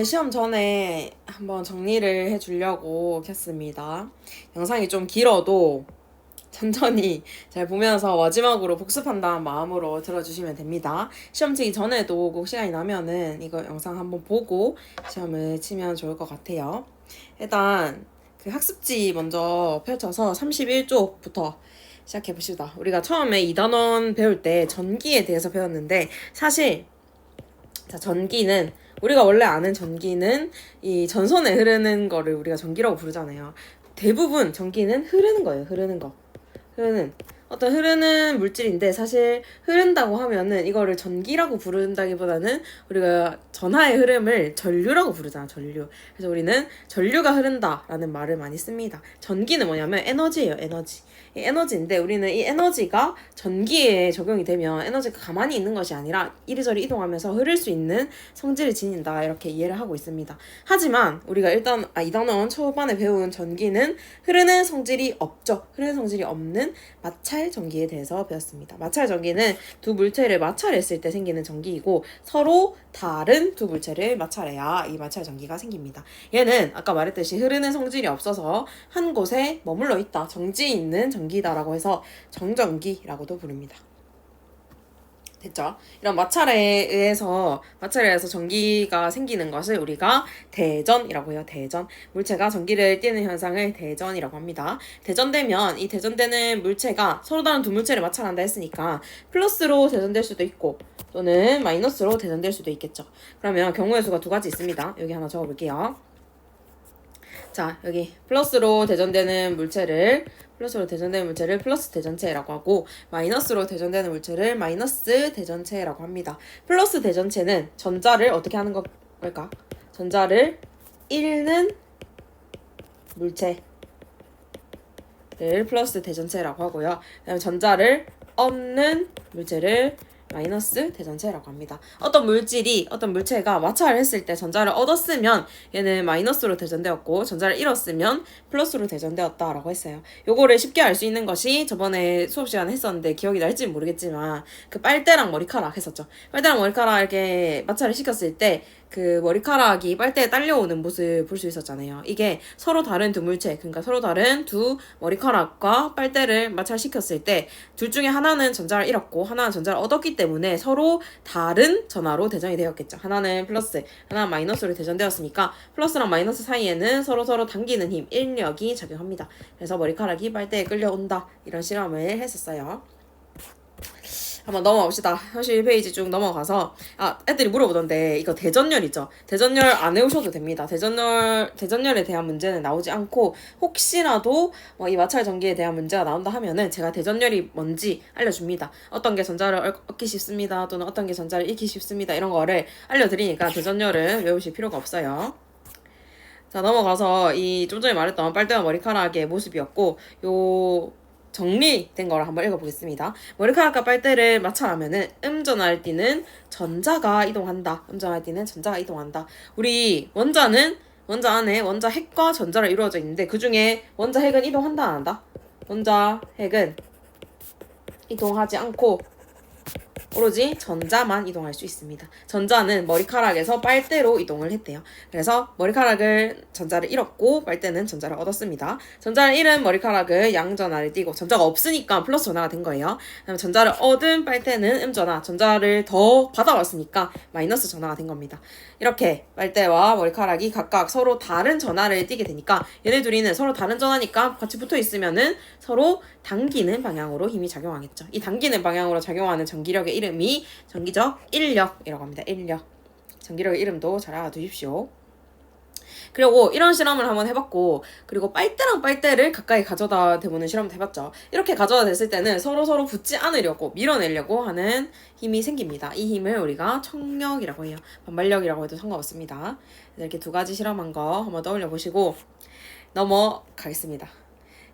시험 전에 한번 정리를 해주려고 켰습니다. 영상이 좀 길어도 천천히 잘 보면서 마지막으로 복습한다는 마음으로 들어주시면 됩니다. 시험 치기 전에도 꼭 시간이 나면은 이거 영상 한번 보고 시험을 치면 좋을 것 같아요. 일단 그 학습지 먼저 펼쳐서 31쪽부터 시작해 봅시다. 우리가 처음에 2단원 배울 때 전기에 대해서 배웠는데 사실 전기는 우리가 원래 아는 전기는 이 전선에 흐르는 거를 우리가 전기라고 부르잖아요. 대부분 전기는 흐르는 거예요. 흐르는 어떤 흐르는 물질인데 사실 흐른다고 하면은 이거를 전기라고 부른다기보다는 우리가 전하의 흐름을 전류라고 부르잖아. 전류. 그래서 우리는 전류가 흐른다라는 말을 많이 씁니다. 전기는 뭐냐면 에너지예요. 에너지인데 우리는 이 에너지가 전기에 적용이 되면 에너지가 가만히 있는 것이 아니라 이리저리 이동하면서 흐를 수 있는 성질을 지닌다, 이렇게 이해를 하고 있습니다. 하지만 우리가 일단 2단원 초반에 배운 전기는 흐르는 성질이 없죠. 흐르는 성질이 없는 마찰 전기에 대해서 배웠습니다. 마찰 전기는 두 물체를 마찰했을 때 생기는 전기이고 서로 다른 두 물체를 마찰해야 이 마찰 전기가 생깁니다. 얘는 아까 말했듯이 흐르는 성질이 없어서 한 곳에 머물러 있다, 정지에 있는 전기다라고 해서 정전기라고도 부릅니다. 됐죠? 이런 마찰에 의해서 전기가 생기는 것을 우리가 대전이라고 해요. 대전. 물체가 전기를 띠는 현상을 대전이라고 합니다. 대전되면 이 대전되는 물체가 서로 다른 두 물체를 마찰한다 했으니까 플러스로 대전될 수도 있고 또는 마이너스로 대전될 수도 있겠죠. 그러면 경우의 수가 두 가지 있습니다. 여기 하나 적어볼게요. 자, 여기 플러스로 대전되는 물체를 플러스 대전체라고 하고 마이너스로 대전되는 물체를 마이너스 대전체라고 합니다. 플러스 대전체는 전자를 어떻게 하는 걸까? 전자를 잃는 물체를 플러스 대전체라고 하고요. 그다음에 전자를 얻는 물체를 마이너스 대전체라고 합니다. 어떤 물체가 마찰을 했을 때 전자를 얻었으면 얘는 마이너스로 대전되었고 전자를 잃었으면 플러스로 대전되었다라고 했어요. 요거를 쉽게 알 수 있는 것이 저번에 수업 시간에 했었는데 기억이 날지 모르겠지만 그 빨대랑 머리카락 했었죠. 빨대랑 머리카락 이렇게 마찰을 시켰을 때 그 머리카락이 빨대에 딸려오는 모습 볼 수 있었잖아요. 이게 서로 다른 두 물체, 그러니까 서로 다른 두 머리카락과 빨대를 마찰시켰을 때 둘 중에 하나는 전자를 잃었고 하나는 전자를 얻었기 때문에 서로 다른 전하로 대전이 되었겠죠. 하나는 플러스, 하나는 마이너스로 대전되었으니까 플러스랑 마이너스 사이에는 서로 당기는 힘, 인력이 작용합니다. 그래서 머리카락이 빨대에 끌려온다, 이런 실험을 했었어요. 한번 넘어갑시다. 31페이지 쭉 넘어가서 애들이 물어보던데 이거 대전열 있죠? 대전열 안 외우셔도 됩니다. 대전열에 대한 문제는 나오지 않고 혹시라도 이 마찰 전기에 대한 문제가 나온다 하면은 제가 대전열이 뭔지 알려줍니다. 어떤 게 전자를 얻기 쉽습니다, 또는 어떤 게 전자를 잃기 쉽습니다, 이런 거를 알려드리니까 대전열은 외우실 필요가 없어요. 자, 넘어가서 이 좀 전에 말했던 빨대와 머리카락의 모습이었고 정리된 거를 한번 읽어보겠습니다. 머리카락과 빨대를 마찰하면은 음전할 때는 전자가 이동한다. 우리 원자 안에 원자 핵과 전자로 이루어져 있는데 그 중에 원자 핵은 이동한다, 안 한다? 원자 핵은 이동하지 않고 오로지 전자만 이동할 수 있습니다. 전자는 머리카락에서 빨대로 이동을 했대요. 그래서 전자를 잃었고 빨대는 전자를 얻었습니다. 전자를 잃은 머리카락은 양전하를 띄고 전자가 없으니까 플러스 전화가 된 거예요. 그다음에 전자를 얻은 빨대는 음전화, 전자를 더 받아왔으니까 마이너스 전화가 된 겁니다. 이렇게 빨대와 머리카락이 각각 서로 다른 전하를 띠게 되니까 얘네 둘이는 서로 다른 전하니까 같이 붙어 있으면은 서로 당기는 방향으로 힘이 작용하겠죠. 이 당기는 방향으로 작용하는 전기력의 이름이 전기적 인력이라고 합니다. 인력. 전기력의 이름도 잘 알아두십시오. 그리고 이런 실험을 한번 해봤고, 그리고 빨대랑 빨대를 가까이 가져다 대보는 실험도 해봤죠. 이렇게 가져다 댔을 때는 서로 붙지 않으려고 밀어내려고 하는 힘이 생깁니다. 이 힘을 우리가 청력이라고 해요. 반발력이라고 해도 상관없습니다. 이렇게 두 가지 실험한 거 한번 떠올려 보시고 넘어가겠습니다.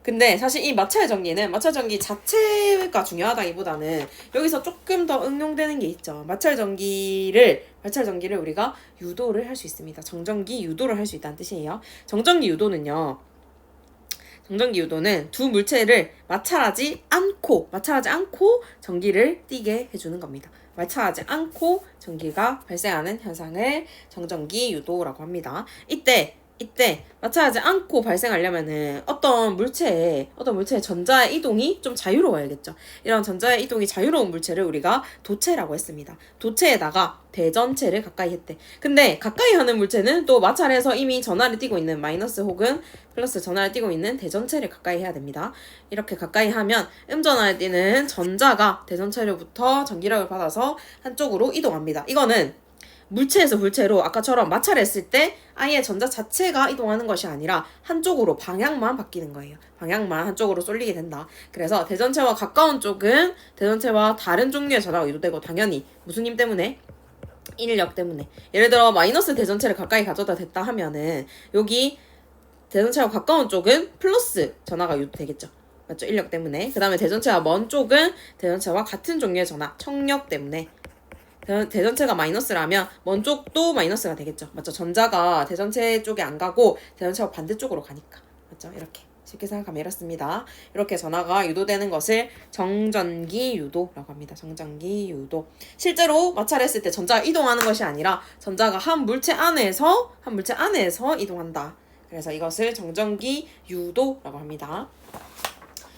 근데 사실 이 마찰 전기 자체가 중요하다기보다는 여기서 조금 더 응용되는 게 있죠. 마찰 전기를 우리가 유도를 할 수 있습니다. 정전기 유도를 할 수 있다는 뜻이에요. 정전기 유도는요, 정전기 유도는 두 물체를 마찰하지 않고 전기를 띠게 해주는 겁니다. 마찰하지 않고 전기가 발생하는 현상을 정전기 유도라고 합니다. 이때 마찰하지 않고 발생하려면은 어떤 물체의 전자의 이동이 좀 자유로워야겠죠. 이런 전자의 이동이 자유로운 물체를 우리가 도체라고 했습니다. 도체에다가 대전체를 가까이 했대. 근데 가까이 하는 물체는 또 마찰해서 이미 전하를 띠고 있는 마이너스 혹은 플러스 전하를 띠고 있는 대전체를 가까이 해야 됩니다. 이렇게 가까이 하면 음전하를 띠는 전자가 대전체로부터 전기력을 받아서 한쪽으로 이동합니다. 이거는 물체에서 물체로 아까처럼 마찰했을 때 아예 전자 자체가 이동하는 것이 아니라 한쪽으로 방향만 바뀌는 거예요. 방향만 한쪽으로 쏠리게 된다. 그래서 대전체와 가까운 쪽은 대전체와 다른 종류의 전하가 유도되고, 당연히 무슨 힘 때문에? 인력 때문에. 예를 들어 마이너스 대전체를 가까이 가져다 댔다 하면은 여기 대전체와 가까운 쪽은 플러스 전하가 유도되겠죠. 맞죠? 인력 때문에. 그 다음에 대전체와 먼 쪽은 대전체와 같은 종류의 전하, 청력 때문에. 대전체가 마이너스라면 먼 쪽도 마이너스가 되겠죠. 맞죠? 전자가 대전체 쪽에 안 가고 대전체와 반대쪽으로 가니까. 맞죠? 이렇게 쉽게 생각하면 이렇습니다. 이렇게 전하가 유도되는 것을 정전기 유도라고 합니다. 정전기 유도. 실제로 마찰했을 때 전자가 이동하는 것이 아니라 전자가 한 물체 안에서 이동한다. 그래서 이것을 정전기 유도라고 합니다.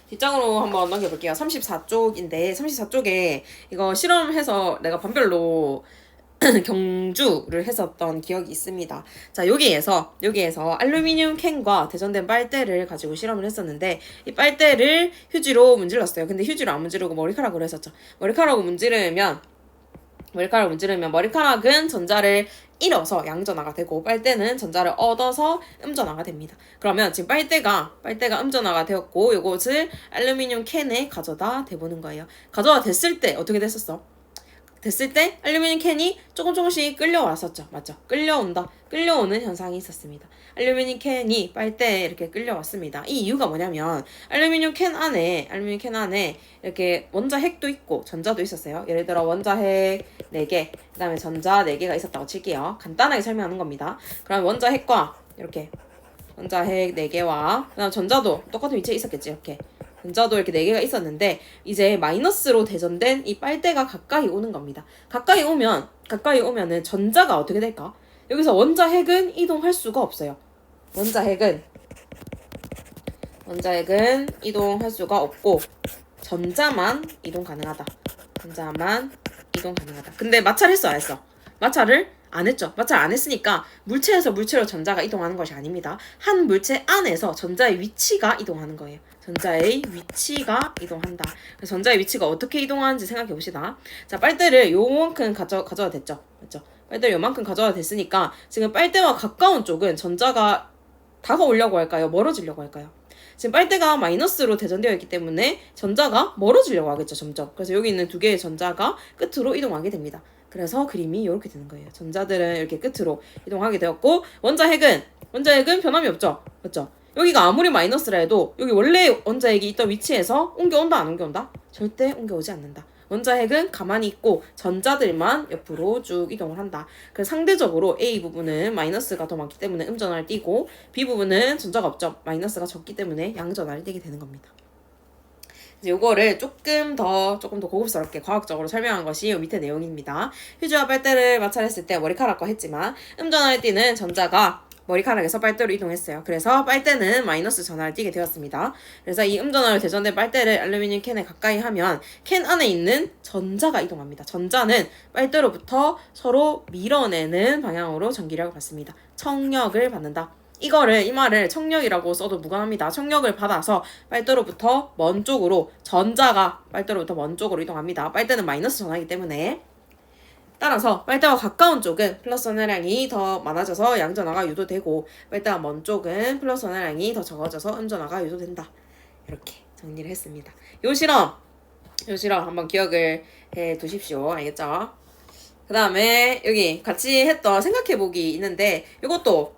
뒷장으로 한번 넘겨볼게요. 34쪽인데 34쪽에 이거 실험해서 내가 반별로 경주를 했었던 기억이 있습니다. 자, 여기에서 알루미늄 캔과 대전된 빨대를 가지고 실험을 했었는데, 이 빨대를 휴지로 문질렀어요. 근데 휴지로 안 문지르고 머리카락으로 했었죠. 머리카락으로 문지르면 머리카락은 전자를 잃어서 양전하가 되고, 빨대는 전자를 얻어서 음전하가 됩니다. 그러면 지금 빨대가 음전하가 되었고, 요것을 알루미늄 캔에 가져다 대보는 거예요. 가져다 댔을 때 어떻게 됐었어? 됐을 때 알루미늄 캔이 조금씩 끌려왔었죠. 맞죠? 끌려오는 현상이 있었습니다. 알루미늄 캔이 빨대에 이렇게 끌려왔습니다. 이 이유가 뭐냐면 알루미늄 캔 안에 이렇게 원자핵도 있고 전자도 있었어요. 예를 들어 원자핵 4개, 그 다음에 전자 4개가 있었다고 칠게요. 간단하게 설명하는 겁니다. 그럼 원자핵과 이렇게 원자핵 4개와 그다음 전자도 똑같은 위치에 있었겠지. 이렇게 전자도 이렇게 4개가 있었는데, 이제 마이너스로 대전된 이 빨대가 가까이 오는 겁니다. 가까이 오면은 전자가 어떻게 될까? 여기서 원자핵은 이동할 수가 없어요. 원자핵은 이동할 수가 없고 전자만 이동 가능하다. 근데 마찰했어, 안 했어? 마찰을 안 했죠. 마찰 안 했으니까 물체에서 물체로 전자가 이동하는 것이 아닙니다. 한 물체 안에서 전자의 위치가 이동하는 거예요. 전자의 위치가 이동한다. 그래서 전자의 위치가 어떻게 이동하는지 생각해 봅시다. 자, 빨대를 요만큼 가져다 댔죠. 맞죠? 빨대를 요만큼 가져다 댔으니까 지금 빨대와 가까운 쪽은 전자가 다가오려고 할까요? 멀어지려고 할까요? 지금 빨대가 마이너스로 대전되어 있기 때문에 전자가 멀어지려고 하겠죠, 점점. 그래서 여기 있는 2개의 전자가 끝으로 이동하게 됩니다. 그래서 그림이 이렇게 되는 거예요. 전자들은 이렇게 끝으로 이동하게 되었고, 원자핵은 변함이 없죠. 맞죠? 여기가 아무리 마이너스라 해도 여기 원래 원자핵이 있던 위치에서 옮겨온다, 안 옮겨온다? 절대 옮겨오지 않는다. 원자핵은 가만히 있고 전자들만 옆으로 쭉 이동을 한다. 그래서 상대적으로 A 부분은 마이너스가 더 많기 때문에 음전하를 띠고, B 부분은 전자가 없죠. 마이너스가 적기 때문에 양전하를 띠게 되는 겁니다. 이제 요거를 조금 더 고급스럽게 과학적으로 설명한 것이 요 밑에 내용입니다. 휴지와 빨대를 마찰했을 때 머리카락과 했지만 음전하를 띠는 전자가 머리카락에서 빨대로 이동했어요. 그래서 빨대는 마이너스 전하를 띠게 되었습니다. 그래서 이 음전하로 대전된 빨대를 알루미늄 캔에 가까이 하면 캔 안에 있는 전자가 이동합니다. 전자는 빨대로부터 서로 밀어내는 방향으로 전기력을 받습니다. 청력을 받는다. 이 말을 청력이라고 써도 무관합니다. 청력을 받아서 빨대로부터 먼 쪽으로, 전자가 빨대로부터 먼 쪽으로 이동합니다. 빨대는 마이너스 전하이기 때문에. 따라서 빨대와 가까운 쪽은 플러스 전하량이 더 많아져서 양전하가 유도되고, 빨대와 먼 쪽은 플러스 전하량이 더 적어져서 음전하가 유도된다. 이렇게 정리를 했습니다. 요 실험 한번 기억을 해 두십시오. 알겠죠? 그 다음에 여기 같이 했던 생각해보기 있는데, 이것도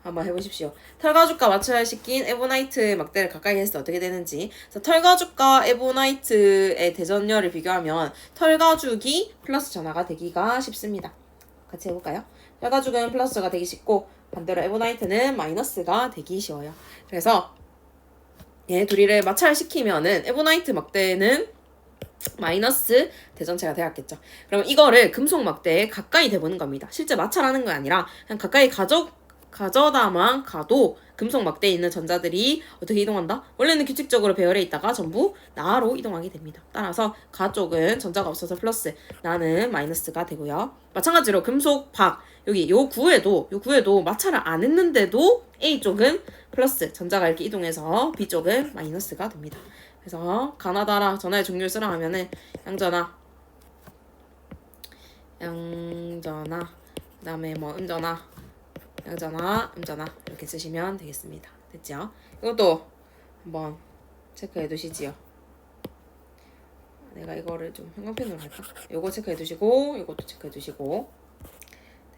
한번 해보십시오. 털가죽과 마찰시킨 에보나이트 막대를 가까이 했을 때 어떻게 되는지. 그래서 털가죽과 에보나이트의 대전열을 비교하면 털가죽이 플러스 전하가 되기가 쉽습니다. 같이 해볼까요? 혈가죽은 플러스가 되기 쉽고 반대로 에보나이트는 마이너스가 되기 쉬워요. 그래서 얘 둘이를 마찰 시키면은 에보나이트 막대는 마이너스 대전체가 되었겠죠. 그러면 이거를 금속 막대에 가까이 대보는 겁니다. 실제 마찰하는 게 아니라 그냥 가까이 가져다만 가도 금속 막대에 있는 전자들이 어떻게 이동한다? 원래는 규칙적으로 배열해 있다가 전부 나로 이동하게 됩니다. 따라서 가 쪽은 전자가 없어서 플러스, 나는 마이너스가 되고요. 마찬가지로 금속 박, 여기 요 구에도 마찰을 안 했는데도 A 쪽은 플러스, 전자가 이렇게 이동해서 B 쪽은 마이너스가 됩니다. 그래서 가나다라 전화의 종류를 쓰라 하면은 양전화, 그다음에 뭐 음전화, 양전화, 음전화 이렇게 쓰시면 되겠습니다. 됐죠? 이것도 한번 체크해 두시지요. 내가 이거를 좀 형광펜으로 할까? 요거 체크해 두시고 요것도 체크해 두시고.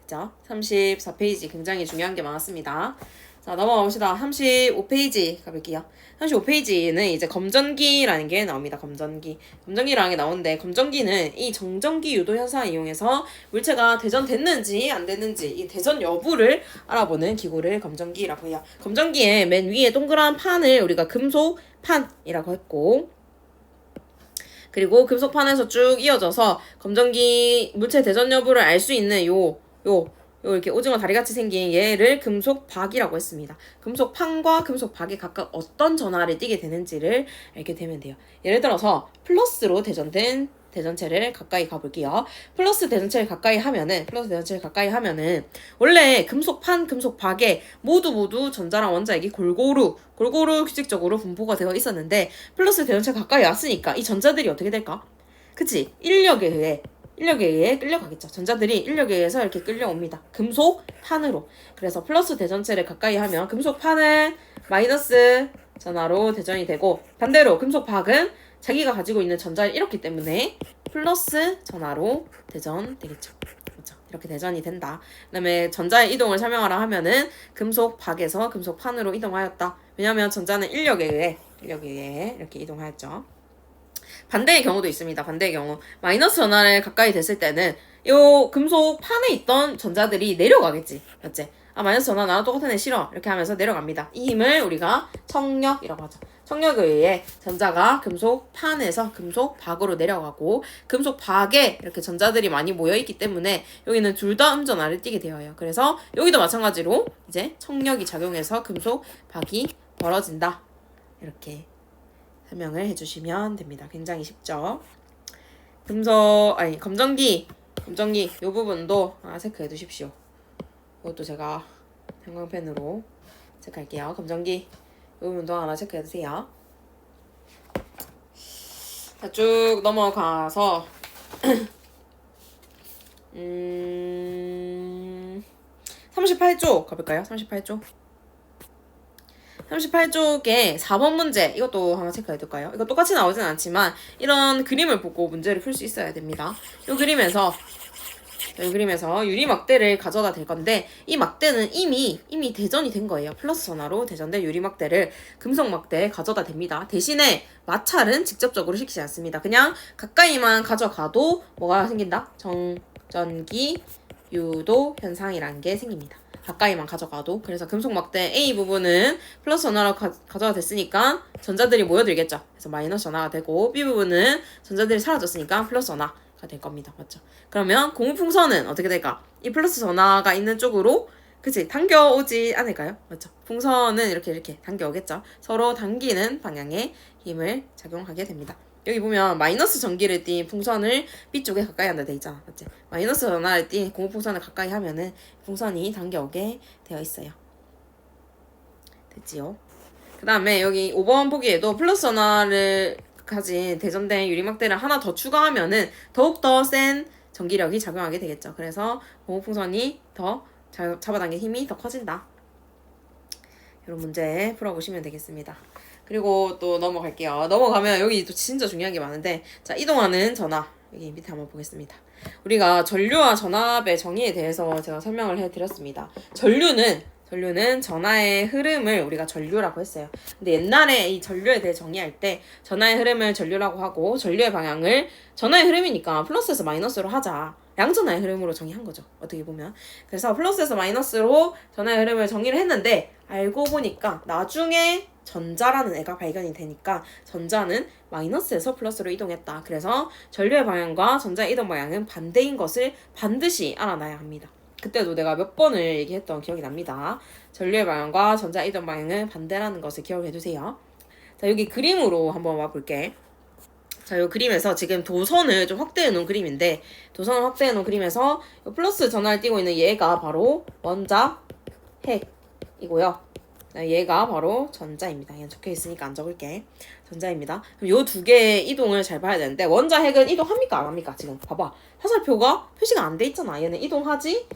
됐죠? 34페이지 굉장히 중요한 게 많았습니다. 자, 넘어가 봅시다. 35페이지 가볼게요. 35페이지는 이제 검전기라는 게 나옵니다. 검전기라는 게 나오는데, 검전기는 이 정전기 유도 현상을 이용해서 물체가 대전됐는지 안 됐는지 이 대전 여부를 알아보는 기구를 검전기라고 해요. 검전기의 맨 위에 동그란 판을 우리가 금속판이라고 했고, 그리고 금속판에서 쭉 이어져서 검전기 물체 대전 여부를 알 수 있는 요 이렇게 오징어 다리같이 생긴 얘를 금속박이라고 했습니다. 금속판과 금속박이 각각 어떤 전하를 띠게 되는지를 알게 되면 돼요. 예를 들어서 플러스로 대전된 대전체를 가까이 가볼게요. 플러스 대전체를 가까이 하면은 원래 금속판, 금속박에 모두 전자랑 원자핵이 골고루 규칙적으로 분포가 되어 있었는데, 플러스 대전체 가까이 왔으니까 이 전자들이 어떻게 될까? 그치? 인력에 의해 끌려가겠죠. 전자들이 인력에 의해서 이렇게 끌려옵니다. 금속판으로. 그래서 플러스 대전체를 가까이 하면 금속판은 마이너스 전하로 대전이 되고, 반대로 금속박은 자기가 가지고 있는 전자를 잃었기 때문에 플러스 전하로 대전되겠죠. 그렇죠? 이렇게 대전이 된다. 그 다음에 전자의 이동을 설명하라 하면은 금속박에서 금속판으로 이동하였다. 왜냐하면 전자는 인력에 의해 이렇게 이동하였죠. 반대의 경우도 있습니다. 반대의 경우 마이너스 전하를 가까이 됐을 때는 요 금속 판에 있던 전자들이 내려가겠지. 맞지? 아, 마이너스 전하 나랑 똑같은 애 싫어. 이렇게 하면서 내려갑니다. 이 힘을 우리가 청력이라고 하죠. 청력에 의해 전자가 금속 판에서 금속 박으로 내려가고, 금속 박에 이렇게 전자들이 많이 모여있기 때문에 여기는 둘 다 음전하를 띠게 되어요. 그래서 여기도 마찬가지로 이제 청력이 작용해서 금속 박이 벌어진다. 이렇게 설명을 해주시면 됩니다. 굉장히 쉽죠? 검전기 이 부분도 체크해 두십시오. 이것도 제가 형광펜으로 체크할게요. 검전기 이 부분도 하나 체크해 두세요. 자, 쭉 넘어가서 38쪽 가볼까요? 38쪽에 4번 문제, 이것도 하나 체크해둘까요? 이거 똑같이 나오진 않지만 이런 그림을 보고 문제를 풀 수 있어야 됩니다. 이 그림에서 유리막대를 가져다 댈 건데, 이 막대는 이미 대전이 된 거예요. 플러스 전하로 대전된 유리막대를 금속막대에 가져다 댑니다. 대신에 마찰은 직접적으로 시키지 않습니다. 그냥 가까이만 가져가도 뭐가 생긴다? 정전기 유도 현상이라는 게 생깁니다. 가까이만 가져가도. 그래서 금속막대 A 부분은 플러스 전하로 가져다 댔으니까 전자들이 모여들겠죠. 그래서 마이너스 전하가 되고, B 부분은 전자들이 사라졌으니까 플러스 전하가 될 겁니다. 맞죠? 그러면 고무풍선은 어떻게 될까? 이 플러스 전하가 있는 쪽으로, 그치? 당겨오지 않을까요? 맞죠? 풍선은 이렇게 당겨오겠죠? 서로 당기는 방향의 힘을 작용하게 됩니다. 여기 보면 마이너스 전기를 띤 풍선을 B쪽에 가까이 한다 돼 있잖아. 맞지? 마이너스 전하를 띤 고무풍선을 가까이 하면은 풍선이 당겨오게 되어 있어요. 됐지요? 그 다음에 여기 5번 보기에도 플러스 전하를 가진 대전된 유리막대를 하나 더 추가하면은 더욱더 센 전기력이 작용하게 되겠죠. 그래서 고무풍선이 더 잡아당긴 힘이 더 커진다. 이런 문제 풀어보시면 되겠습니다. 그리고 또 넘어갈게요. 넘어가면 여기 또 진짜 중요한 게 많은데, 자, 이동하는 전압, 여기 밑에 한번 보겠습니다. 우리가 전류와 전압의 정의에 대해서 제가 설명을 해드렸습니다. 전류는 전류는 전하의 흐름을 우리가 전류라고 했어요. 근데 옛날에 이 전류에 대해 정의할 때 전하의 흐름을 전류라고 하고 전류의 방향을 전하의 흐름이니까 플러스에서 마이너스로 하자. 양전하의 흐름으로 정의한 거죠. 어떻게 보면. 그래서 플러스에서 마이너스로 전하의 흐름을 정의를 했는데 알고 보니까 나중에 전자라는 애가 발견이 되니까 전자는 마이너스에서 플러스로 이동했다. 그래서 전류의 방향과 전자의 이동 방향은 반대인 것을 반드시 알아놔야 합니다. 그때도 내가 몇 번을 얘기했던 기억이 납니다. 전류의 방향과 전자 이동 방향은 반대라는 것을 기억해 두세요. 자, 여기 그림으로 한번 와볼게. 자, 이 그림에서 지금 도선을 좀 확대해 놓은 그림인데 도선을 확대해 놓은 그림에서 플러스 전하를 띄고 있는 얘가 바로 원자, 핵이고요. 얘가 바로 전자입니다. 얘는 적혀 있으니까 안 적을게. 전자입니다. 그럼 요 두 개의 이동을 잘 봐야 되는데 원자, 핵은 이동합니까? 안 합니까? 지금 봐봐. 화살표가 표시가 안 돼 있잖아. 얘는 이동하지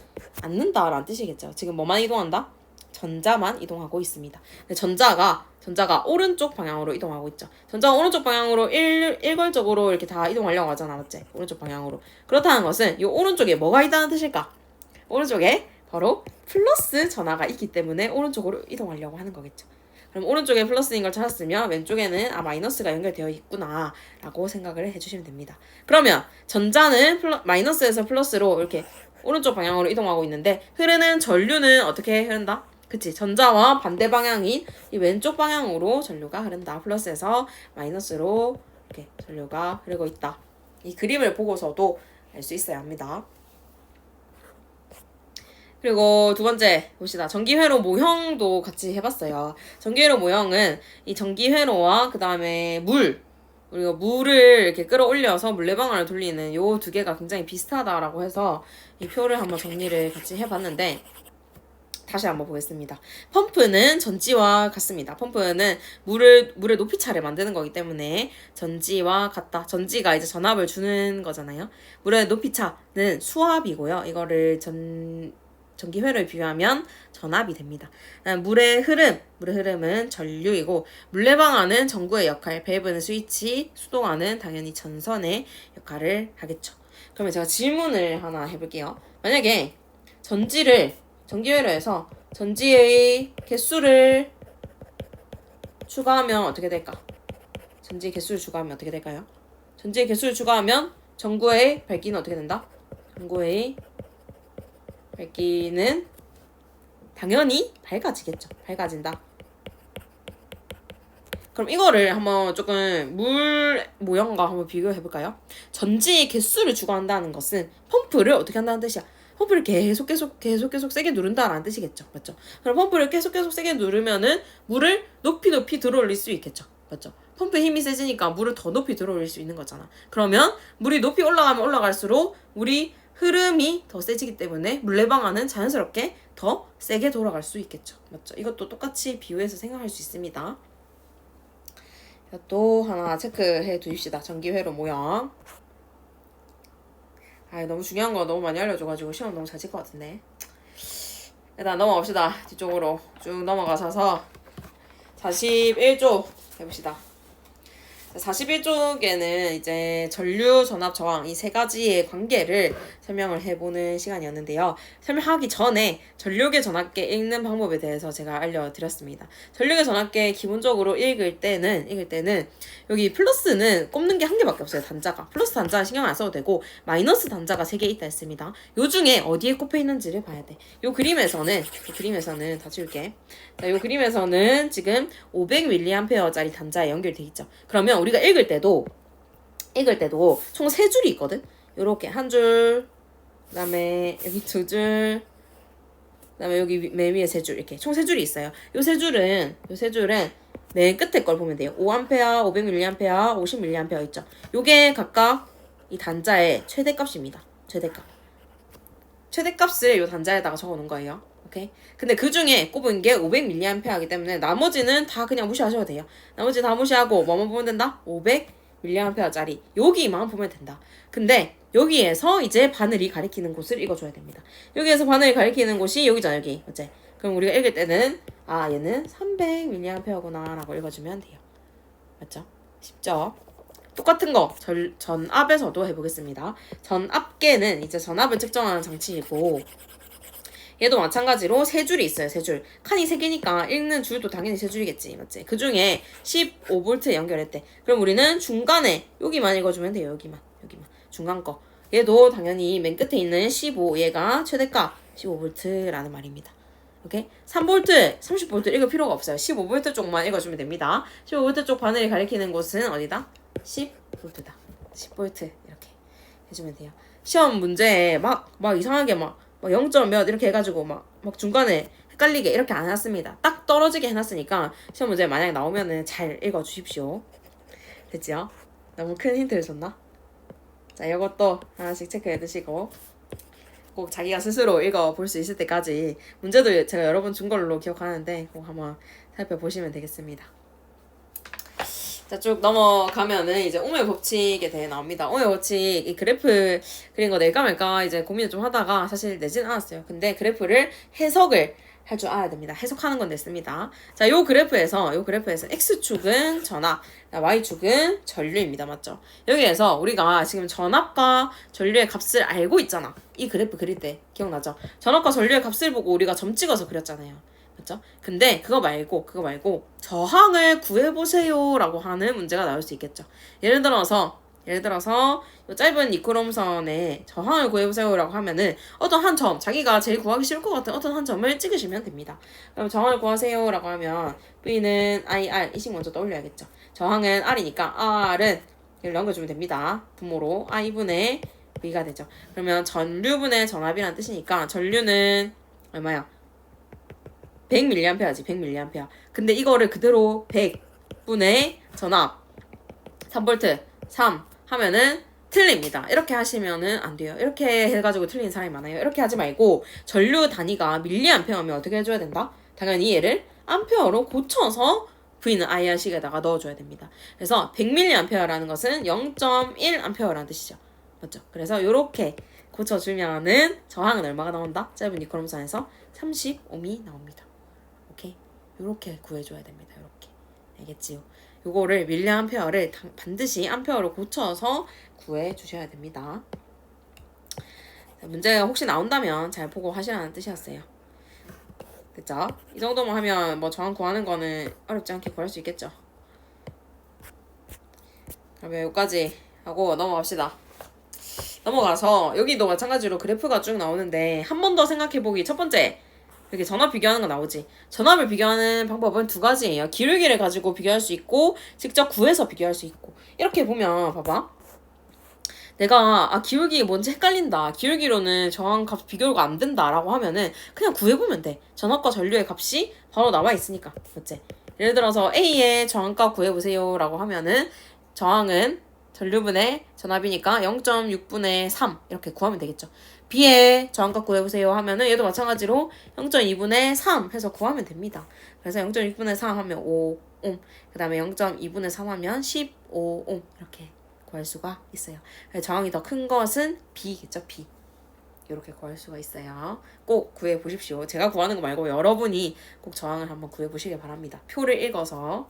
않는다라는 뜻이겠죠. 지금 뭐만 이동한다? 전자만 이동하고 있습니다. 근데 전자가 오른쪽 방향으로 이동하고 있죠. 전자가 오른쪽 방향으로 일괄적으로 이렇게 다 이동하려고 하잖아. 맞지? 오른쪽 방향으로. 그렇다는 것은 이 오른쪽에 뭐가 있다는 뜻일까? 오른쪽에 바로 플러스 전하가 있기 때문에 오른쪽으로 이동하려고 하는 거겠죠. 그럼 오른쪽에 플러스인 걸 찾았으면 왼쪽에는 마이너스가 연결되어 있구나 라고 생각을 해주시면 됩니다. 그러면 전자는 마이너스에서 플러스로 이렇게 오른쪽 방향으로 이동하고 있는데 흐르는 전류는 어떻게 흐른다? 그치, 전자와 반대 방향인 이 왼쪽 방향으로 전류가 흐른다. 플러스에서 마이너스로 이렇게 전류가 흐르고 있다. 이 그림을 보고서도 알 수 있어야 합니다. 그리고 두 번째 봅시다. 전기회로 모형도 같이 해봤어요. 전기회로 모형은 이 전기회로와 그 다음에 우리가 물을 이렇게 끌어올려서 물레방아를 돌리는 요 두 개가 굉장히 비슷하다라고 해서 이 표를 한번 정리를 같이 해봤는데 다시 한번 보겠습니다. 펌프는 전지와 같습니다. 펌프는 물의 높이차를 만드는 거기 때문에 전지와 같다. 전지가 이제 전압을 주는 거잖아요. 물의 높이차는 수압이고요. 이거를 전기회로에 비유하면 전압이 됩니다. 물의 흐름은 전류이고 물레방아는 전구의 역할, 밸브는 스위치, 수동화는 당연히 전선의 역할을 하겠죠. 그러면 제가 질문을 하나 해볼게요. 만약에 전기회로에서 전지의 개수를 추가하면 어떻게 될까? 전지의 개수를 추가하면 어떻게 될까요? 전지의 개수를 추가하면 전구의 밝기는 어떻게 된다? 전구의 밝기는 당연히 밝아지겠죠. 밝아진다. 그럼 이거를 한번 조금 물 모형과 한번 비교해볼까요? 전지의 개수를 추가한다는 것은 펌프를 어떻게 한다는 뜻이야? 펌프를 계속 세게 누른다라는 뜻이겠죠. 맞죠? 그럼 펌프를 계속 세게 누르면은 물을 높이 들어올릴 수 있겠죠. 맞죠? 펌프의 힘이 세지니까 물을 더 높이 들어올릴 수 있는 거잖아. 그러면 물이 높이 올라가면 올라갈수록 물이 흐름이 더 세지기 때문에 물레방아는 자연스럽게 더 세게 돌아갈 수 있겠죠. 맞죠? 이것도 똑같이 비유해서 생각할 수 있습니다. 또 하나 체크해 두십시다. 전기회로 모형. 너무 중요한 거 너무 많이 알려줘가지고 시험 너무 잘 칠 것 같은데. 일단 넘어갑시다. 뒤쪽으로 쭉 넘어가셔서 41조 해봅시다. 41쪽에는 이제 전류, 전압, 저항 이 세 가지의 관계를 설명을 해보는 시간이었는데요. 설명하기 전에 전력의 전압계 읽는 방법에 대해서 제가 알려드렸습니다. 전력의 전압계 기본적으로 읽을 때는 여기 플러스는 꼽는 게 한 개밖에 없어요. 단자가. 플러스 단자는 신경 안 써도 되고 마이너스 단자가 3개 있다 했습니다. 요 중에 어디에 꼽혀 있는지를 봐야 돼. 요 그림에서는 다 지울게. 자, 요 그림에서는 지금 500mA짜리 단자에 연결돼 있죠. 그러면 우리가 읽을 때도 총 3줄이 있거든. 요렇게 한 줄, 그다음에 여기 2줄, 그다음에 여기 맨 위에 3줄 이렇게 총 3줄이 있어요. 요 세 줄은 맨 끝에 걸 보면 돼요. 5A, 500mA, 50mA 있죠. 요게 각각 이 단자의 최대값입니다. 최대값을 요 단자에다가 적어 놓은 거예요. 오케이? 근데 그 중에 꼽은 게 500mA이기 때문에 나머지는 다 그냥 무시하셔도 돼요. 나머지 다 무시하고 뭐만 보면 된다? 500mA짜리 여기만 보면 된다. 근데 여기에서 이제 바늘이 가리키는 곳을 읽어줘야 됩니다. 여기에서 바늘이 가리키는 곳이 여기잖아, 여기. 맞지? 그럼 우리가 읽을 때는 얘는 300mA구나 라고 읽어주면 돼요. 맞죠? 쉽죠? 똑같은 거 전압에서도 해보겠습니다. 전압계는 이제 전압을 측정하는 장치이고 얘도 마찬가지로 세 줄이 있어요. 세 줄. 칸이 세 개니까 읽는 줄도 당연히 세 줄이겠지. 맞지? 그 중에 15V 연결했대. 그럼 우리는 중간에 여기만 읽어주면 돼요. 여기만. 중간 거. 얘도 당연히 맨 끝에 있는 15 얘가 최대값 15V라는 말입니다. 오케이? 3V, 30V 읽을 필요가 없어요. 15V 쪽만 읽어주면 됩니다. 15V 쪽 바늘이 가리키는 곳은 어디다? 10V다. 10V 이렇게 해주면 돼요. 시험 문제에 막 이상하게 막 0점 몇 이렇게 해가지고 막 중간에 헷갈리게 이렇게 안 해놨습니다. 딱 떨어지게 해놨으니까 시험 문제 만약에 나오면은 잘 읽어주십시오. 됐죠? 너무 큰 힌트를 줬나? 자, 이것도 하나씩 체크해 두시고 꼭 자기가 스스로 읽어볼 수 있을 때까지 문제도 제가 여러 번 준 걸로 기억하는데 꼭 한번 살펴보시면 되겠습니다. 자, 쭉 넘어가면은 이제 오메 법칙에 대해 나옵니다. 오메 법칙 이 그래프 그린 거 낼까 말까 이제 고민을 좀 하다가 사실 내진 않았어요. 근데 그래프를 해석을 할 줄 알아야 됩니다. 해석하는 건 냈습니다. 자, 요 그래프에서 X축은 전압, Y축은 전류입니다. 맞죠? 여기에서 우리가 지금 전압과 전류의 값을 알고 있잖아. 이 그래프 그릴 때 기억나죠? 전압과 전류의 값을 보고 우리가 점 찍어서 그렸잖아요. 맞죠? 근데 그거 말고 저항을 구해보세요 라고 하는 문제가 나올 수 있겠죠. 예를 들어서 이 짧은 니크롬선에 저항을 구해보세요 라고 하면은 어떤 한 점, 자기가 제일 구하기 쉬울 것 같은 어떤 한 점을 찍으시면 됩니다. 그럼 저항을 구하세요 라고 하면 V는 IR 이식 먼저 떠올려야겠죠. 저항은 R이니까 R은 이걸 넘겨주면 됩니다. 분모로 I분의 V가 되죠. 그러면 전류분의 전압이라는 뜻이니까 전류는 얼마야? 100mA지 100mA. 근데 이거를 그대로 100분의 전압 3V 3 하면은 틀립니다. 이렇게 하시면은 안 돼요. 이렇게 해가지고 틀린 사람이 많아요. 이렇게 하지 말고 전류 단위가 밀리암페어면 어떻게 해줘야 된다? 당연히 얘를 암페어로 고쳐서 V는 IR식에다가 넣어줘야 됩니다. 그래서 100mA라는 것은 0.1A라는 뜻이죠. 맞죠? 그래서 이렇게 고쳐주면은 저항은 얼마가 나온다? 짧은 니크롬선에서 35미 나옵니다. 오케이? 요렇게 구해줘야 됩니다. 요렇게. 알겠지요? 요거를 밀리암페어를 반드시 암페어로 고쳐서 구해주셔야 됩니다. 자, 문제가 혹시 나온다면 잘 보고 하시라는 뜻이었어요. 됐죠? 이 정도만 하면 뭐 저항 구하는 거는 어렵지 않게 구할 수 있겠죠? 그러면 여기까지 하고 넘어갑시다. 넘어가서 여기도 마찬가지로 그래프가 쭉 나오는데 한 번 더 생각해보기. 첫 번째, 이렇게 전압 비교하는 거 나오지. 전압을 비교하는 방법은 두 가지예요. 기울기를 가지고 비교할 수 있고 직접 구해서 비교할 수 있고. 이렇게 보면 봐봐. 내가 기울기 뭔지 헷갈린다. 기울기로는 저항 값 비교가 안 된다라고 하면은 그냥 구해보면 돼. 전압과 전류의 값이 바로 나와 있으니까. 맞지? 예를 들어서 A의 저항값 구해보세요 라고 하면은 저항은 전류분의 전압이니까 0.6분의 3 이렇게 구하면 되겠죠. B의 저항값 구해보세요 하면은 얘도 마찬가지로 0.2분의 3 해서 구하면 됩니다. 그래서 0.6분의 3 하면 5옴, 그 다음에 0.2분의 3 하면 15옴 이렇게 구할 수가 있어요. 저항이 더 큰 것은 B겠죠. B. 이렇게 구할 수가 있어요. 꼭 구해보십시오. 제가 구하는 거 말고 여러분이 꼭 저항을 한번 구해보시길 바랍니다. 표를 읽어서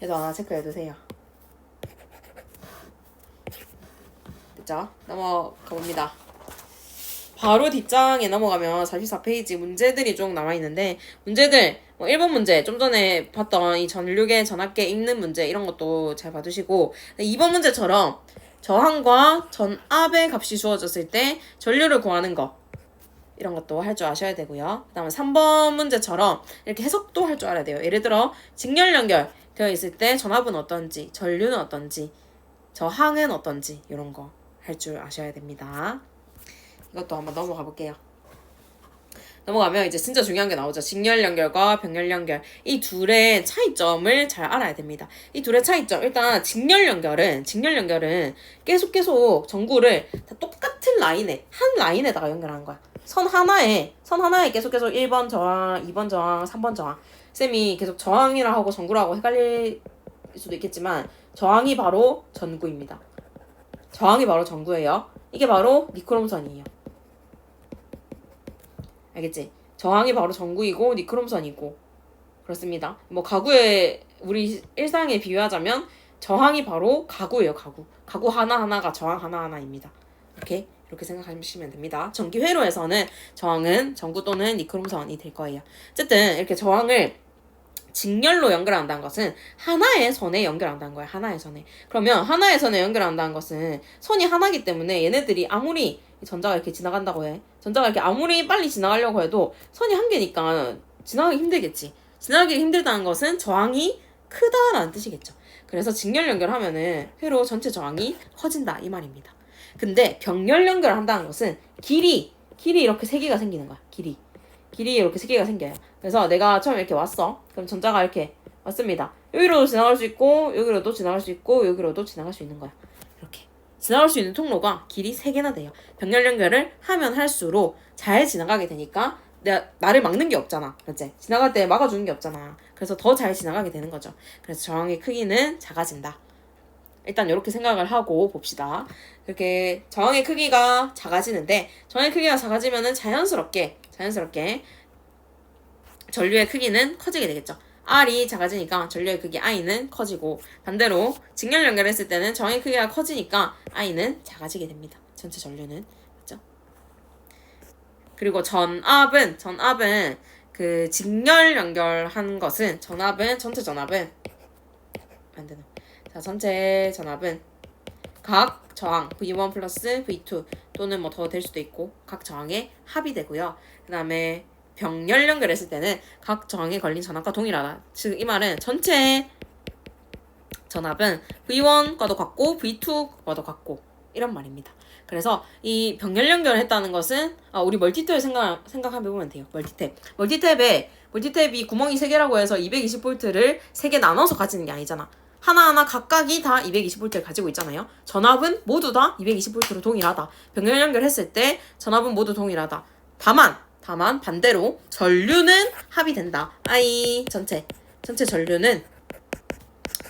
얘도 하나 체크해두세요. 됐죠? 넘어가 봅니다. 바로 뒷장에 넘어가면 44페이지 문제들이 쭉 남아있는데 문제들 1번 문제 좀 전에 봤던 이 전류계 전압계 읽는 문제 이런 것도 잘 봐두시고 2번 문제처럼 저항과 전압의 값이 주어졌을 때 전류를 구하는 거 이런 것도 할 줄 아셔야 되고요. 그 다음에 3번 문제처럼 이렇게 해석도 할 줄 알아야 돼요. 예를 들어 직렬 연결 되어 있을 때 전압은 어떤지 전류는 어떤지 저항은 어떤지 이런 거 할 줄 아셔야 됩니다. 이것도 한번 넘어가 볼게요. 넘어가면 이제 진짜 중요한 게 나오죠. 직렬 연결과 병렬 연결. 이 둘의 차이점을 잘 알아야 됩니다. 이 둘의 차이점. 일단 직렬 연결은 계속 전구를 다 똑같은 라인에 한 라인에다가 연결하는 거야. 선 하나에 계속 1번 저항, 2번 저항, 3번 저항. 쌤이 계속 저항이라 하고 전구라고 헷갈릴 수도 있겠지만 저항이 바로 전구입니다. 저항이 바로 전구예요. 이게 바로 니크롬선이에요. 알겠지? 저항이 바로 전구이고 니크롬선이고 그렇습니다. 뭐 가구에 우리 일상에 비유하자면 저항이 바로 가구예요. 가구 하나하나가 저항 하나하나입니다. 오케이? 이렇게 생각하시면 됩니다. 전기 회로에서는 저항은 전구 또는 니크롬선이 될 거예요. 어쨌든 이렇게 저항을 직렬로 연결한다는 것은 하나의 선에 연결한다는 거예요. 하나의 선에. 그러면 하나의 선에 연결한다는 것은 선이 하나이기 때문에 얘네들이 아무리 전자가 이렇게 지나간다고 해. 전자가 이렇게 아무리 빨리 지나가려고 해도 선이 한 개니까 지나가기 힘들겠지. 지나가기 힘들다는 것은 저항이 크다라는 뜻이겠죠. 그래서 직렬 연결하면은 회로 전체 저항이 커진다 이 말입니다. 근데 병렬 연결을 한다는 것은 길이 이렇게 세 개가 생기는 거야. 길이 이렇게 세 개가 생겨요. 그래서 내가 처음에 이렇게 왔어. 그럼 전자가 이렇게 왔습니다. 여기로도 지나갈 수 있고 여기로도 지나갈 수 있고 여기로도 지나갈 수 있는 거야. 이렇게 지나갈 수 있는 통로가 길이 3개나 돼요. 병렬 연결을 하면 할수록 잘 지나가게 되니까 나를 막는 게 없잖아. 그렇지? 지나갈 때 막아주는 게 없잖아. 그래서 더 잘 지나가게 되는 거죠. 그래서 저항의 크기는 작아진다. 일단 이렇게 생각을 하고 봅시다. 이렇게 저항의 크기가 작아지는데 저항의 크기가 작아지면은 자연스럽게 전류의 크기는 커지게 되겠죠. R이 작아지니까 전류의 크기 I는 커지고 반대로 직렬 연결했을 때는 저항의 크기가 커지니까 I는 작아지게 됩니다. 전체 전류는. 맞죠? 그리고 전압은 그 직렬 연결한 것은 전체 전압은 안 되나? 자, 전체 전압은 각 저항 V1 플러스 V2 또는 뭐 더 될 수도 있고 각 저항의 합이 되고요. 그 다음에 병렬 연결했을 때는 각 저항에 걸린 전압과 동일하다. 즉 이 말은 전체 전압은 V1과도 같고 V2과도 같고 이런 말입니다. 그래서 이 병렬 연결을 했다는 것은 우리 멀티탭 생각해보면 돼요. 멀티탭이 구멍이 3개라고 해서 220V를 3개 나눠서 가지는 게 아니잖아. 하나하나 각각이 다 220V를 가지고 있잖아요. 전압은 모두 다 220V로 동일하다. 병렬 연결했을 때 전압은 모두 동일하다. 다만 반대로 전류는 합이 된다. 전체 전류는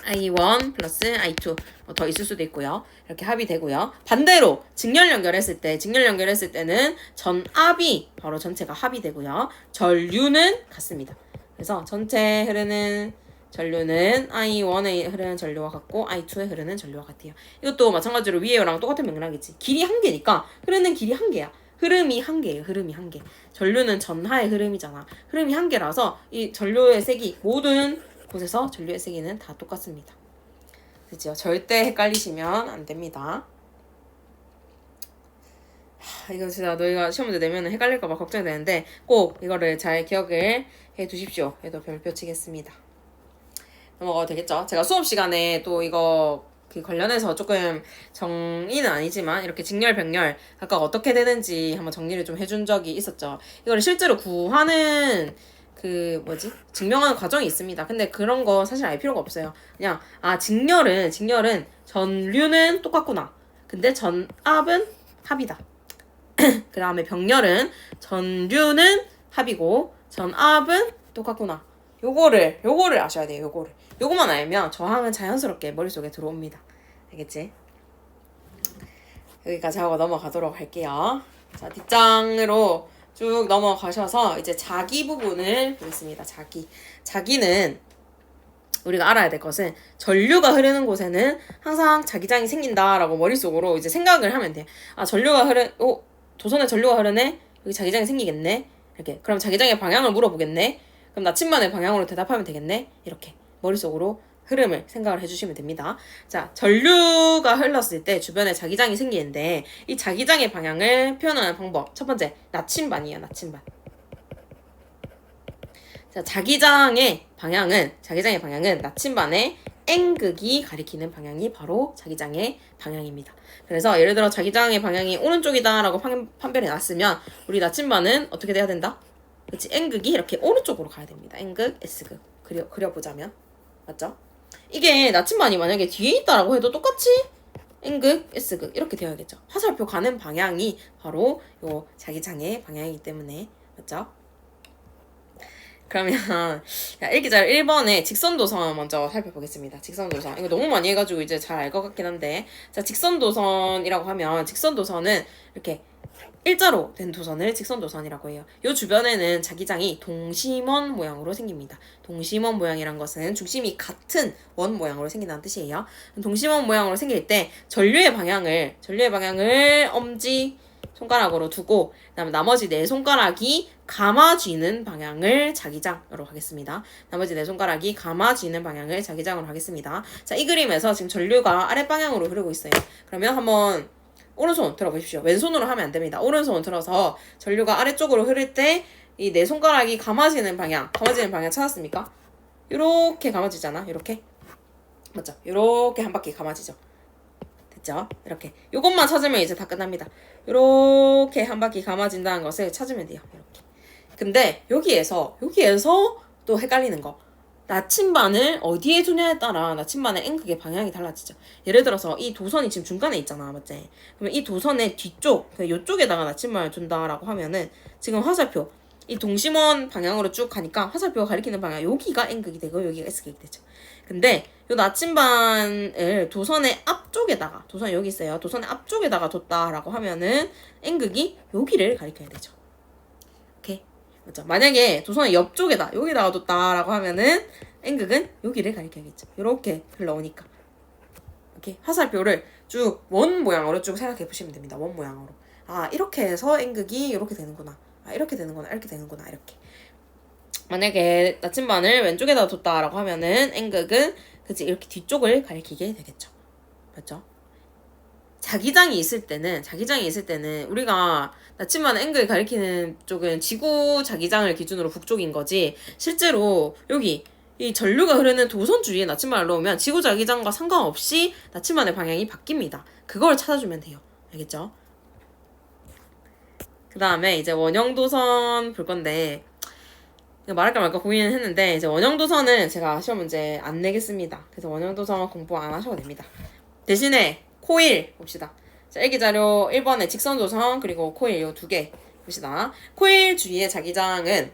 I1 플러스 I2 더 있을 수도 있고요. 이렇게 합이 되고요. 반대로 직렬 연결했을 때는 전압이 바로 전체가 합이 되고요. 전류는 같습니다. 그래서 전체 흐르는 전류는 I1에 흐르는 전류와 같고 I2에 흐르는 전류와 같아요. 이것도 마찬가지로 위에랑 똑같은 맥락이지. 길이 한 개니까 흐르는 길이 한 개야. 흐름이 한 개예요. 흐름이 한 개. 전류는 전하의 흐름이잖아. 흐름이 한 개라서 이 전류의 색이 모든 곳에서 전류의 세기는 다 똑같습니다. 그죠? 절대 헷갈리시면 안 됩니다. 이거 진짜 너희가 시험 문제 내면 헷갈릴까봐 걱정이 되는데 꼭 이거를 잘 기억을 해 두십시오. 얘도 별표 치겠습니다. 넘어가도 되겠죠? 제가 수업 시간에 또 이거 관련해서 조금 정의는 아니지만 이렇게 직렬, 병렬 각각 어떻게 되는지 한번 정리를 좀 해준 적이 있었죠. 이거를 실제로 구하는 증명하는 과정이 있습니다. 근데 그런 거 사실 알 필요가 없어요. 그냥, 직렬은 전류는 똑같구나. 근데 전압은 합이다. 그 다음에 병렬은 전류는 합이고, 전압은 똑같구나. 요거를 아셔야 돼요, 요거만 알면 저항은 자연스럽게 머릿속에 들어옵니다. 알겠지? 여기까지 하고 넘어가도록 할게요. 자, 뒷장으로 쭉 넘어가셔서 이제 자기 부분을 보겠습니다. 자기는 우리가 알아야 될 것은 전류가 흐르는 곳에는 항상 자기장이 생긴다라고 머릿속으로 이제 생각을 하면 돼. 도선에 전류가 흐르네? 여기 자기장이 생기겠네? 이렇게. 그럼 자기장의 방향을 물어보겠네? 그럼 나침반의 방향으로 대답하면 되겠네? 이렇게 머릿속으로 흐름을 생각을 해주시면 됩니다. 자, 전류가 흘렀을 때 주변에 자기장이 생기는데 이 자기장의 방향을 표현하는 방법. 첫 번째, 나침반이에요. 나침반. 자, 자기장의 방향은 나침반의 N극이 가리키는 방향이 바로 자기장의 방향입니다. 그래서 예를 들어 자기장의 방향이 오른쪽이다라고 판별해 놨으면 우리 나침반은 어떻게 돼야 된다? 그치? N극이 이렇게 오른쪽으로 가야 됩니다. N극, S극. 그려보자면. 맞죠? 이게 나침반이 만약에 뒤에 있다라고 해도 똑같이 N극, S극 이렇게 되어야겠죠. 화살표 가는 방향이 바로 요 자기장의 방향이기 때문에 맞죠? 그러면 읽기 잘 1번에 직선도선 먼저 살펴보겠습니다. 직선도선. 이거 너무 많이 해가지고 이제 잘 알 것 같긴 한데 자, 직선도선이라고 하면 직선도선은 이렇게 일자로 된 도선을 직선도선이라고 해요. 이 주변에는 자기장이 동심원 모양으로 생깁니다. 동심원 모양이란 것은 중심이 같은 원 모양으로 생긴다는 뜻이에요. 동심원 모양으로 생길 때 전류의 방향을 엄지 손가락으로 두고 그다음에 나머지 네 손가락이 감아쥐는 방향을 자기장으로 하겠습니다. 나머지 네 손가락이 감아쥐는 방향을 자기장으로 하겠습니다. 자, 이 그림에서 지금 전류가 아랫방향으로 흐르고 있어요. 그러면 한번 오른손 들어보십시오. 왼손으로 하면 안 됩니다. 오른손 들어서 전류가 아래쪽으로 흐를 때 이 네 손가락이 감아지는 방향 찾았습니까? 이렇게 감아지잖아. 이렇게. 맞죠? 이렇게 한 바퀴 감아지죠. 됐죠? 이렇게. 요것만 찾으면 이제 다 끝납니다. 이렇게 한 바퀴 감아진다는 것을 찾으면 돼요. 이렇게. 근데 여기에서 또 헷갈리는 거. 나침반을 어디에 두냐에 따라 나침반의 N극의 방향이 달라지죠. 예를 들어서 이 도선이 지금 중간에 있잖아. 맞지? 그러면 이 도선의 뒤쪽, 이쪽에다가 나침반을 둔다라고 하면은 지금 화살표, 이 동심원 방향으로 쭉 가니까 화살표가 가리키는 방향, 여기가 N극이 되고 여기가 S극이 되죠. 근데 이 나침반을 도선의 앞쪽에다가, 도선이 여기 있어요. 도선의 앞쪽에다가 뒀다라고 하면은 N극이 여기를 가리켜야 되죠. 오케이? 맞죠? 만약에 도선의 옆쪽에다, 여기다가 뒀다라고 하면은 N극은 여기를 가리켜야겠죠. 이렇게 흘러오니까. 오케이? 화살표를 쭉 원 모양으로 쭉 생각해 보시면 됩니다. 원 모양으로. 아, 이렇게 해서 N극이 이렇게 되는구나. 아, 이렇게 되는구나. 이렇게 되는구나. 이렇게. 만약에 나침반을 왼쪽에다 뒀다라고 하면은 N극은 그치 이렇게 뒤쪽을 가리키게 되겠죠. 맞죠? 자기장이 있을 때는 우리가 나침반 N극을 가리키는 쪽은 지구 자기장을 기준으로 북쪽인 거지, 실제로 여기 이 전류가 흐르는 도선 주위에 나침반을 놓으면 지구 자기장과 상관없이 나침반의 방향이 바뀝니다. 그걸 찾아주면 돼요. 알겠죠? 그 다음에 이제 원형도선 볼 건데, 말할까 말까 고민을 했는데, 이제 원형도선은 제가 시험 문제 안 내겠습니다. 그래서 원형도선 공부 안 하셔도 됩니다. 대신에 코일 봅시다. 자, 일기자료 1번에 직선도선 그리고 코일 요 두 개 봅시다. 코일 주위의 자기장은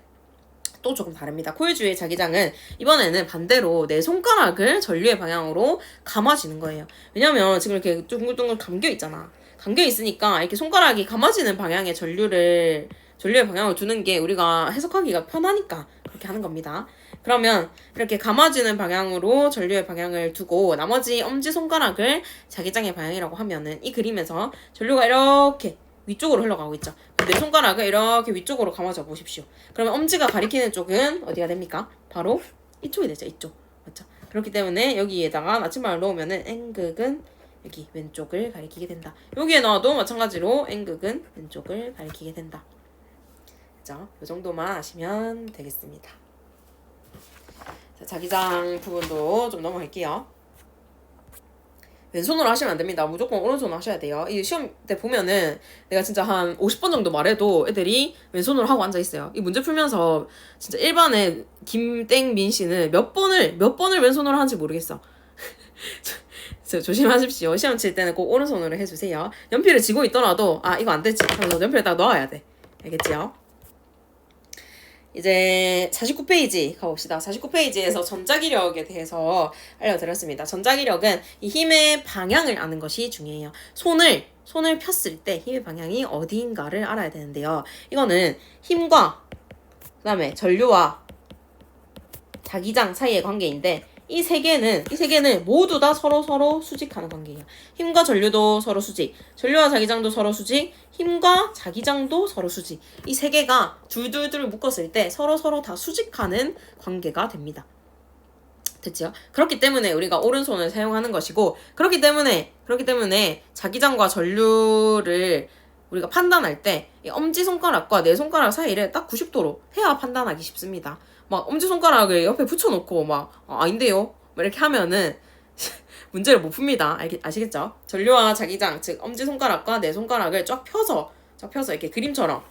또 조금 다릅니다. 코일 주위의 자기장은 이번에는 반대로 내 손가락을 전류의 방향으로 감아지는 거예요. 왜냐면 지금 이렇게 둥글둥글 감겨 있잖아. 감겨 있으니까 이렇게 손가락이 감아지는 방향의 전류의 방향을 두는 게 우리가 해석하기가 편하니까 그렇게 하는 겁니다. 그러면 이렇게 감아지는 방향으로 전류의 방향을 두고 나머지 엄지손가락을 자기장의 방향이라고 하면은 이 그림에서 전류가 이렇게 위쪽으로 흘러가고 있죠. 내 손가락을 이렇게 위쪽으로 감아줘 보십시오. 그러면 엄지가 가리키는 쪽은 어디가 됩니까? 바로 이쪽이 되죠. 이쪽. 맞죠? 그렇기 때문에 여기에다가 나침반을 놓으면은 N극은 여기 왼쪽을 가리키게 된다. 여기에 넣어도 마찬가지로 N극은 왼쪽을 가리키게 된다. 그죠? 이 정도만 아시면 되겠습니다. 자, 자기장 부분도 좀 넘어갈게요. 왼손으로 하시면 안 됩니다. 무조건 오른손으로 하셔야 돼요. 이 시험 때 보면은 내가 진짜 한 50번 정도 말해도 애들이 왼손으로 하고 앉아있어요. 이 문제 풀면서 진짜 일반의 김땡민 씨는 몇 번을 왼손으로 하는지 모르겠어. 조심하십시오. 시험 칠 때는 꼭 오른손으로 해주세요. 연필을 쥐고 있더라도 아 이거 안 되지 하면서 연필을 딱 넣어야 돼. 알겠지요? 이제 49페이지 가봅시다. 49페이지에서 전자기력에 대해서 알려드렸습니다. 전자기력은 이 힘의 방향을 아는 것이 중요해요. 손을 폈을 때 힘의 방향이 어디인가를 알아야 되는데요. 이거는 힘과 그 다음에 전류와 자기장 사이의 관계인데 이 세 개는 모두 다 서로 수직하는 관계예요. 힘과 전류도 서로 수직, 전류와 자기장도 서로 수직, 힘과 자기장도 서로 수직. 이 세 개가 둘둘둘 묶었을 때 서로 다 수직하는 관계가 됩니다. 됐죠? 그렇기 때문에 우리가 오른손을 사용하는 것이고, 그렇기 때문에 자기장과 전류를 우리가 판단할 때 이 엄지손가락과 내 손가락 사이를 딱 90도로 해야 판단하기 쉽습니다. 막 엄지손가락을 옆에 붙여놓고 막 아닌데요? 이렇게 하면은 문제를 못 풉니다. 아시겠죠? 전류와 자기장, 즉 엄지손가락과 내 손가락을 쫙 펴서 이렇게 그림처럼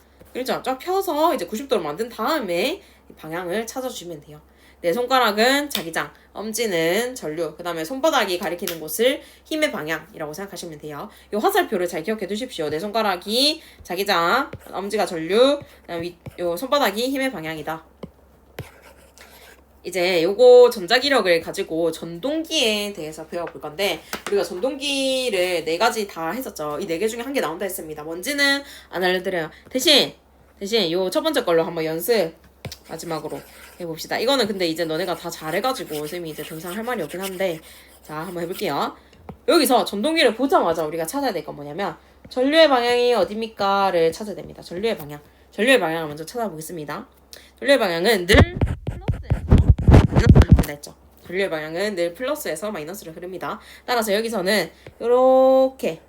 쫙 펴서 이제 90도로 만든 다음에 방향을 찾아주면 돼요. 내 손가락은 자기장, 엄지는 전류, 그 다음에 손바닥이 가리키는 곳을 힘의 방향이라고 생각하시면 돼요. 이 화살표를 잘 기억해 두십시오. 내 손가락이 자기장, 엄지가 전류, 그다음에 요 손바닥이 힘의 방향이다. 이제 요거 전자기력을 가지고 전동기에 대해서 배워볼 건데, 우리가 전동기를 4가지 다 했었죠. 이 4개 중에 한 개 나온다 했습니다. 뭔지는 안 알려드려요. 대신 요 첫 번째 걸로 한번 연습 마지막으로 해봅시다. 이거는 근데 이제 너네가 다 잘해가지고 쌤이 이제 더 이상 할 말이 없긴 한데, 자 한번 해볼게요. 여기서 전동기를 보자마자 우리가 찾아야 될 건 뭐냐면 전류의 방향이 어디입니까를 찾아야 됩니다. 전류의 방향. 전류의 방향을 먼저 찾아보겠습니다. 전류의 방향은 늘 플러스에서 마이너스를 흐른다 했죠. 전류의 방향은 늘 플러스에서 마이너스를 흐릅니다. 따라서 여기서는 이렇게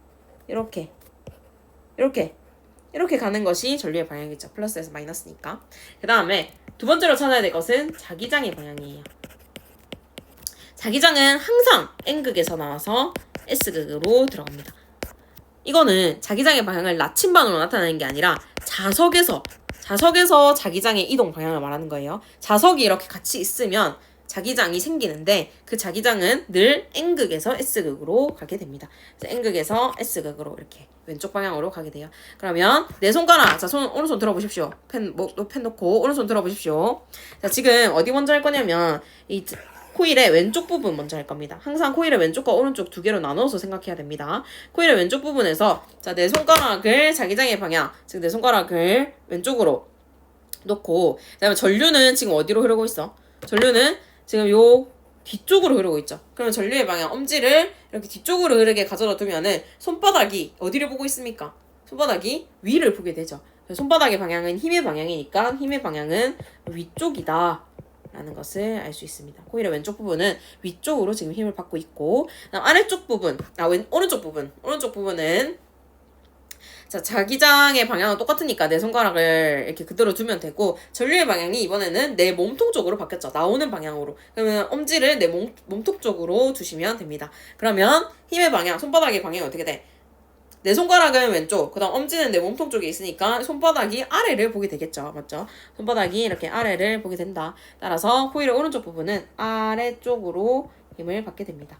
가는 것이 전류의 방향이죠. 플러스에서 마이너스니까. 그 다음에 두 번째로 찾아야 될 것은 자기장의 방향이에요. 자기장은 항상 N극에서 나와서 S극으로 들어갑니다. 이거는 자기장의 방향을 나침반으로 나타내는 게 아니라 자석에서 자기장의 이동 방향을 말하는 거예요. 자석이 이렇게 같이 있으면 자기장이 생기는데 그 자기장은 늘 N극에서 S극으로 가게 됩니다. 그래서 N극에서 S극으로 이렇게 왼쪽 방향으로 가게 돼요. 그러면 내 손가락, 자, 오른손 들어보십시오. 펜 놓고 오른손 들어보십시오. 자, 지금 어디 먼저 할 거냐면 이 코일의 왼쪽 부분 먼저 할 겁니다. 항상 코일의 왼쪽과 오른쪽 두 개로 나눠서 생각해야 됩니다. 코일의 왼쪽 부분에서 자, 내 손가락을 자기장의 방향, 즉 내 손가락을 왼쪽으로 놓고 그다음에 전류는 지금 어디로 흐르고 있어? 전류는 지금 요 뒤쪽으로 흐르고 있죠. 그러면 전류의 방향, 엄지를 이렇게 뒤쪽으로 흐르게 가져다 두면은 손바닥이 어디를 보고 있습니까? 손바닥이 위를 보게 되죠. 손바닥의 방향은 힘의 방향이니까 힘의 방향은 위쪽이다 라는 것을 알 수 있습니다. 코일의 왼쪽 부분은 위쪽으로 지금 힘을 받고 있고 아래쪽 부분, 오른쪽 부분은 자, 자기장의 방향은 똑같으니까 내 손가락을 이렇게 그대로 두면 되고 전류의 방향이 이번에는 내 몸통 쪽으로 바뀌었죠. 나오는 방향으로. 그러면 엄지를 내 몸통 쪽으로 두시면 됩니다. 그러면 힘의 방향, 손바닥의 방향이 어떻게 돼? 내 손가락은 왼쪽, 그 다음 엄지는 내 몸통 쪽에 있으니까 손바닥이 아래를 보게 되겠죠. 맞죠? 손바닥이 이렇게 아래를 보게 된다. 따라서 코일의 오른쪽 부분은 아래쪽으로 힘을 받게 됩니다.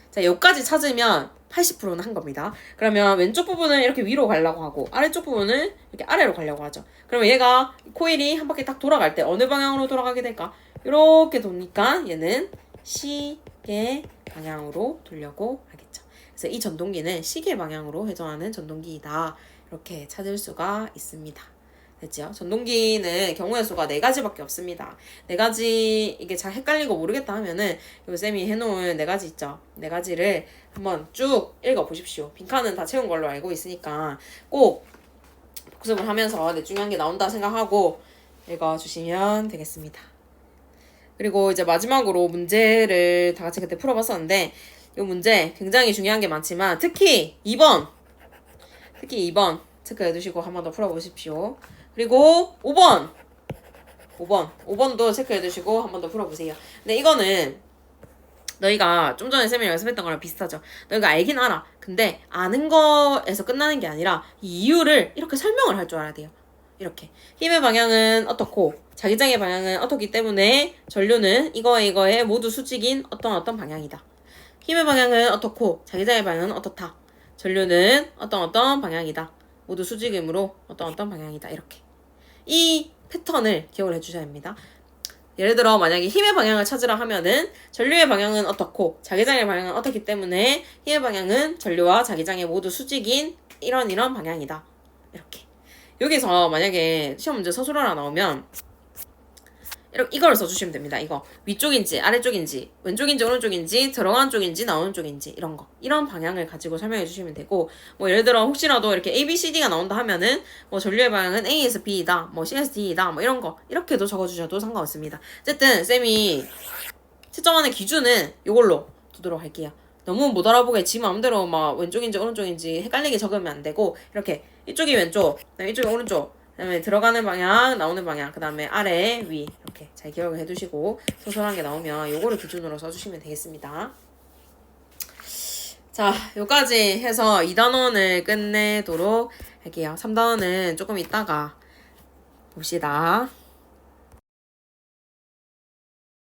자, 여기까지 찾으면 80%는 한 겁니다. 그러면 왼쪽 부분은 이렇게 위로 가려고 하고 아래쪽 부분은 이렇게 아래로 가려고 하죠. 그러면 얘가 코일이 한 바퀴 딱 돌아갈 때 어느 방향으로 돌아가게 될까? 이렇게 도니까 얘는 시계 방향으로 돌려고 하겠죠. 그래서 이 전동기는 시계 방향으로 회전하는 전동기이다. 이렇게 찾을 수가 있습니다. 됐죠? 전동기는 경우의 수가 4가지밖에 없습니다. 4가지 이게 잘 헷갈리고 모르겠다 하면은 요 쌤이 해놓은 4가지 있죠? 4가지를 한번 쭉 읽어보십시오. 빈칸은 다 채운 걸로 알고 있으니까 꼭 복습을 하면서 중요한 게 나온다 생각하고 읽어주시면 되겠습니다. 그리고 이제 마지막으로 문제를 다 같이 그때 풀어봤었는데 이 문제 굉장히 중요한 게 많지만 특히 2번 체크해두시고 한 번 더 풀어보십시오. 그리고 5번도 체크해두시고 한 번 더 풀어보세요. 근데 이거는 너희가 좀 전에 쌤이 연습했던 거랑 비슷하죠. 너희가 알긴 알아. 근데 아는 거에서 끝나는 게 아니라 이 이유를 이렇게 설명을 할 줄 알아야 돼요. 이렇게 힘의 방향은 어떻고 자기장의 방향은 어떻기 때문에 전류는 이거에 모두 수직인 어떤 방향이다. 힘의 방향은 어떻고 자기장의 방향은 어떻다. 전류는 어떤 방향이다. 모두 수직이므로 어떤 방향이다. 이렇게 이 패턴을 기억을 해주셔야 합니다. 예를 들어 만약에 힘의 방향을 찾으라 하면은 전류의 방향은 어떻고 자기장의 방향은 어떻기 때문에 힘의 방향은 전류와 자기장의 모두 수직인 이런 방향이다. 이렇게 여기서 만약에 시험 문제 서술 하나 나오면 이걸 써주시면 됩니다. 이거 위쪽인지 아래쪽인지 왼쪽인지 오른쪽인지 들어간 쪽인지 나오는 쪽인지 이런 방향을 가지고 설명해 주시면 되고 뭐 예를 들어 혹시라도 이렇게 A, B, C, D가 나온다 하면은 뭐 전류의 방향은 A에서 B이다 뭐 C에서 D이다 뭐 이런 거 이렇게도 적어주셔도 상관없습니다. 어쨌든 쌤이 채점하는 기준은 이걸로 두도록 할게요. 너무 못 알아보게 지 마음대로 막 왼쪽인지 오른쪽인지 헷갈리게 적으면 안 되고 이렇게 이쪽이 왼쪽 이쪽이 오른쪽 그 다음에 들어가는 방향, 나오는 방향, 그 다음에 아래, 위 이렇게 잘 기억을 해두시고 소소한 게 나오면 요거를 기준으로 써주시면 되겠습니다. 자, 요까지 해서 2단원을 끝내도록 할게요. 3단원은 조금 이따가 봅시다.